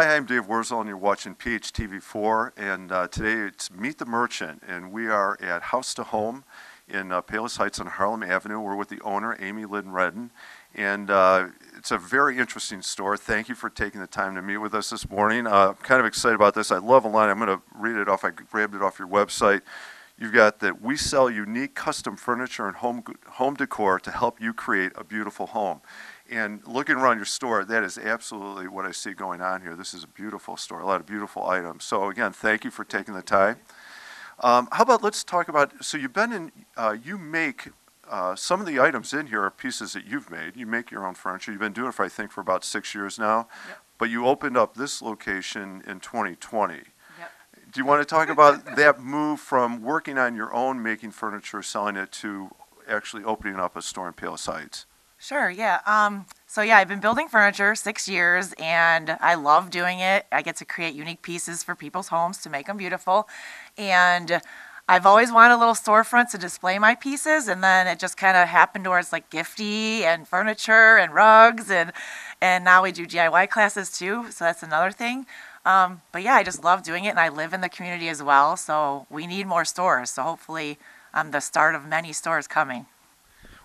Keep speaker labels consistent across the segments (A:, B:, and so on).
A: Hi, I'm Dave Wurzel, and you're watching PHTV4, and today it's Meet the Merchant, and we are at House to Home in Palos Heights on Harlem Avenue. We're with the owner, Amy Lynn Redden, and it's a very interesting store. Thank you for taking the time to meet with us this morning. I'm kind of excited about this. I love a line. I'm going to read it off. I grabbed it off your website. You've got that we sell unique custom furniture and home decor to help you create a beautiful home. And looking around your store, that is absolutely what I see going on here. This is a beautiful store, a lot of beautiful items. So again, thank you for taking the time. How about let's talk about, so you've been in, you make, some of the items in here are pieces that you've made. You make your own furniture. You've been doing it for, I think, for about 6 years now.
B: Yep.
A: But you opened up this location in 2020.
B: Yep.
A: Do you want to talk about that move from working on your own, making furniture, selling it, to actually opening up a store in Palos Heights?
B: Sure, yeah. So yeah, I've been building furniture 6 years, and I love doing it. I get to create unique pieces for people's homes to make them beautiful. And I've always wanted a little storefront to display my pieces, and then it just kind of happened where it's like gifty and furniture and rugs, and now we do DIY classes too, so that's another thing. But yeah, I just love doing it, and I live in the community as well, so we need more stores. So hopefully I'm the start of many stores coming.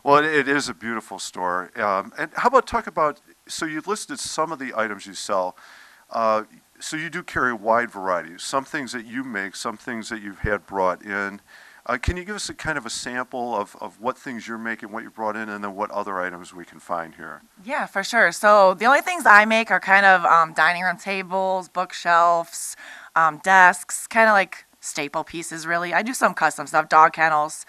A: Well, it is a beautiful store. And how about talk about, so you listed some of the items you sell. So you do carry a wide variety. Some things that you make, some things that you've had brought in. Can you give us a kind of a sample of what things you're making, what you brought in, and then what other items we can find here?
B: Yeah, for sure. So the only things I make are kind of dining room tables, bookshelves, desks, kind of like staple pieces, really. I do some custom stuff, dog kennels.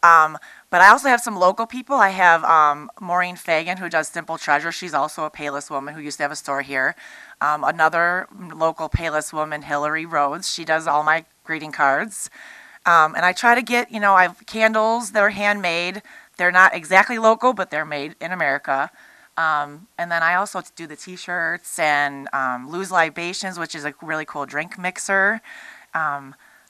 B: But I also have some local people. I have Maureen Fagan, who does Simple Treasure. She's also a Palos woman who used to have a store here. Another local Palos woman, Hillary Rhodes. She does all my greeting cards. And I try to get, I have candles that are handmade. They're not exactly local, but they're made in America. And then I also do the T-shirts and Lou's Libations, which is a really cool drink mixer.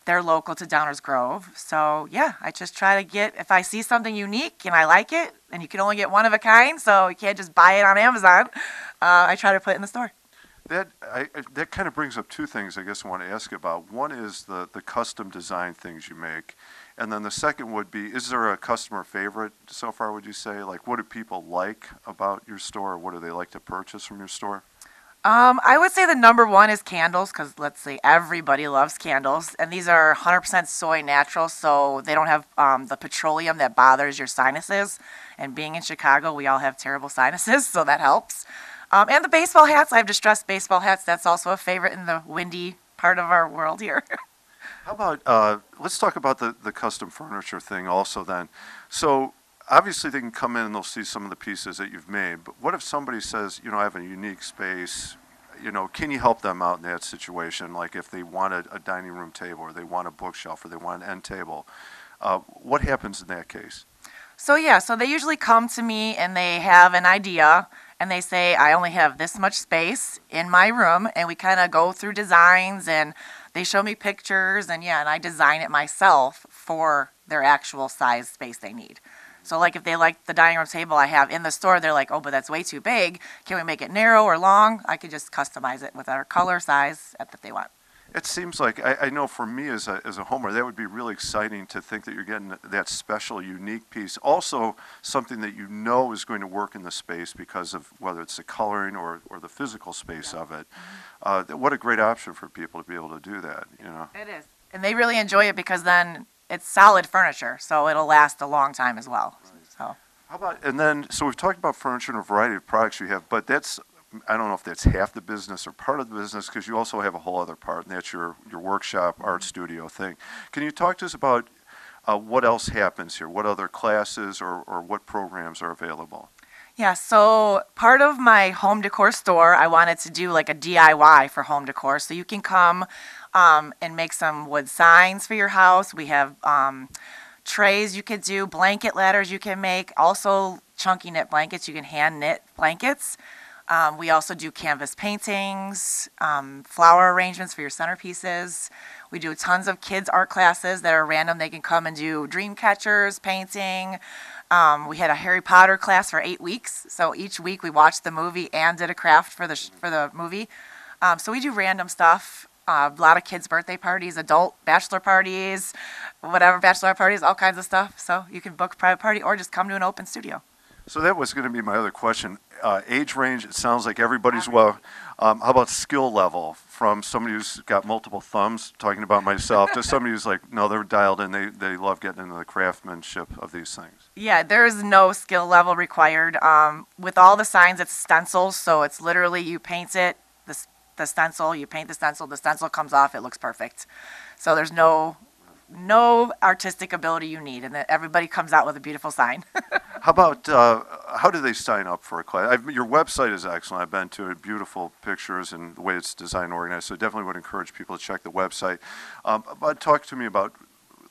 B: They're local to Downers Grove. So yeah, I just try to get, if I see something unique and I like it, and you can only get one of a kind, so you can't just buy it on Amazon, I try to put it in the store.
A: That kind of brings up two things I guess I want to ask about. One is the custom design things you make. And then the second would be, is there a customer favorite so far, would you say? Like, what do people like about your store? Or what do they like to purchase from your store?
B: I would say the number one is candles, because let's see, everybody loves candles, and these are 100% soy natural, so they don't have the petroleum that bothers your sinuses. And being in Chicago, we all have terrible sinuses, so that helps. And the baseball hats, I have distressed baseball hats. That's also a favorite in the windy part of our world here.
A: How about, let's talk about the custom furniture thing also then. So obviously they can come in and they'll see some of the pieces that you've made, but what if somebody says, I have a unique space, can you help them out in that situation? Like if they want a dining room table, or they want a bookshelf, or they want an end table, what happens in that case?
B: So yeah, so they usually come to me and they have an idea, and they say, I only have this much space in my room, and we kind of go through designs, and they show me pictures, and yeah, and I design it myself for their actual size space they need. So like if they like the dining room table I have in the store, they're like, oh, but that's way too big. Can we make it narrow or long? I could just customize it with our color size that they want.
A: It seems like, I know for me as a homeowner, that would be really exciting to think that you're getting that special, unique piece. Also, something that you know is going to work in the space because of whether it's the coloring or the physical space of it. What a great option for people to be able to do that,
B: It is. And they really enjoy it because then it's solid furniture, so it'll last a long time as well.
A: Right.
B: So.
A: How about, and then, so we've talked about furniture and a variety of products you have, but that's, I don't know if that's half the business or part of the business, because you also have a whole other part, and that's your workshop, art studio thing. Can you talk to us about what else happens here? What other classes or what programs are available?
B: Yeah, so part of my home decor store, I wanted to do like a DIY for home decor. So you can come and make some wood signs for your house. We have trays you could do, blanket ladders you can make, also chunky knit blankets. You can hand knit blankets. We also do canvas paintings, flower arrangements for your centerpieces. We do tons of kids art classes that are random. They can come and do dream catchers, painting. We had a Harry Potter class for 8 weeks. So each week we watched the movie and did a craft for the movie. So we do random stuff. A lot of kids' birthday parties, adult bachelor parties, whatever bachelor parties, all kinds of stuff. So you can book a private party or just come to an open studio.
A: So that was going to be my other question. Age range, it sounds like everybody's well. How about skill level from somebody who's got multiple thumbs, talking about myself, to somebody who's like, no, they're dialed in, they love getting into the craftsmanship of these things?
B: Yeah, there is no skill level required. With all the signs, it's stencils, so it's literally you paint it, the stencil, you paint the stencil comes off, it looks perfect. So there's no artistic ability you need, and that everybody comes out with a beautiful sign.
A: How about, how do they sign up for a class? Your website is excellent. I've been to it, beautiful pictures and the way it's designed and organized, so definitely would encourage people to check the website. But talk to me about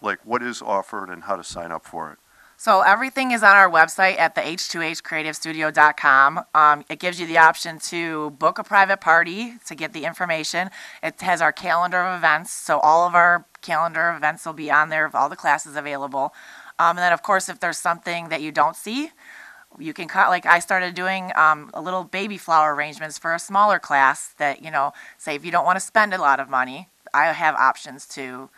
A: like what is offered and how to sign up for it.
B: So everything is on our website at the h2hcreativestudio.com. It gives you the option to book a private party to get the information. It has our calendar of events, so all of our calendar of events will be on there of all the classes available. And then, of course, if there's something that you don't see, you can cut. Like I started doing a little baby flower arrangements for a smaller class that, say if you don't want to spend a lot of money, I have options to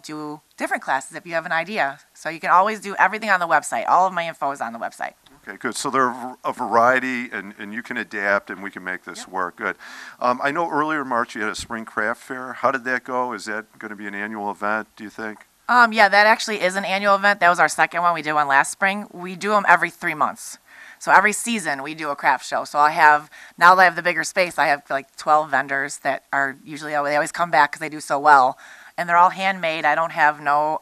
B: do different classes if you have an idea. So you can always do everything on the website. All of my info is on the website.
A: Okay, good. So there are a variety, and you can adapt, and we can make this work. Good. I know earlier in March you had a spring craft fair. How did that go? Is that going to be an annual event, do you think?
B: Yeah, that actually is an annual event. That was our second one. We did one last spring. We do them every 3 months. So every season we do a craft show. So now that I have the bigger space, I have like 12 vendors that are usually, they always come back because they do so well. And they're all handmade. I don't have no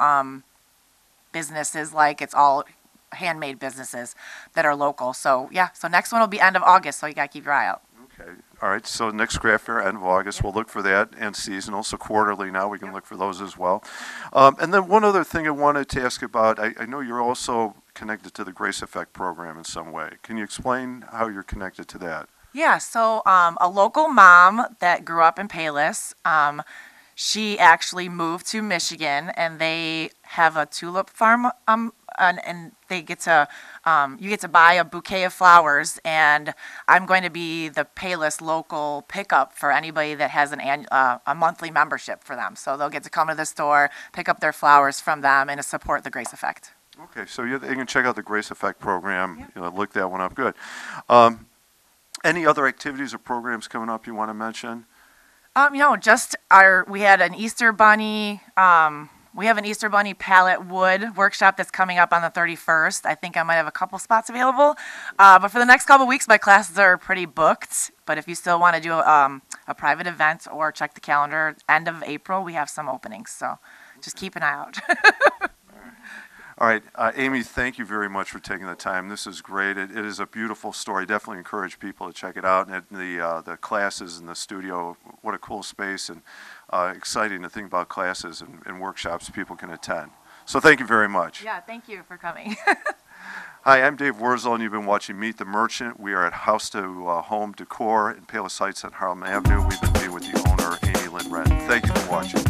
B: businesses, like it's all handmade businesses that are local. So yeah, so next one will be end of August, so you gotta keep your eye out.
A: Okay. All right. So next craft fair, end of August. We'll look for that, and seasonal. So quarterly now, we can look for those as well. And then one other thing I wanted to ask about. I know you're also connected to the Grace Effect program in some way. Can you explain how you're connected to that?
B: Yeah. So a local mom that grew up in Palos, she actually moved to Michigan, and they have a tulip farm, and they get to, you get to buy a bouquet of flowers, and I'm going to be the Palos local pickup for anybody that has a monthly membership for them. So they'll get to come to the store, pick up their flowers from them, and to support the Grace Effect.
A: Okay, so you can check out the Grace Effect program. Look that one up. Good. Any other activities or programs coming up you want to mention?
B: Just we had an Easter Bunny, we have an Easter Bunny palette wood workshop that's coming up on the 31st. I think I might have a couple spots available. But for the next couple weeks, my classes are pretty booked. But if you still want to do a private event or check the calendar, end of April, we have some openings. So just keep an eye out.
A: All right, Amy, thank you very much for taking the time. This is great. It is a beautiful story. Definitely encourage people to check it out. And the classes in the studio, what a cool space, and exciting to think about classes and workshops people can attend. So thank you very much.
B: Yeah, thank you for coming.
A: Hi, I'm Dave Wurzel, and you've been watching Meet the Merchant. We are at House to Home Decor in Palos Heights on Harlem Avenue. We've been meeting with the owner, Amy Lynn Redden. Thank you for watching.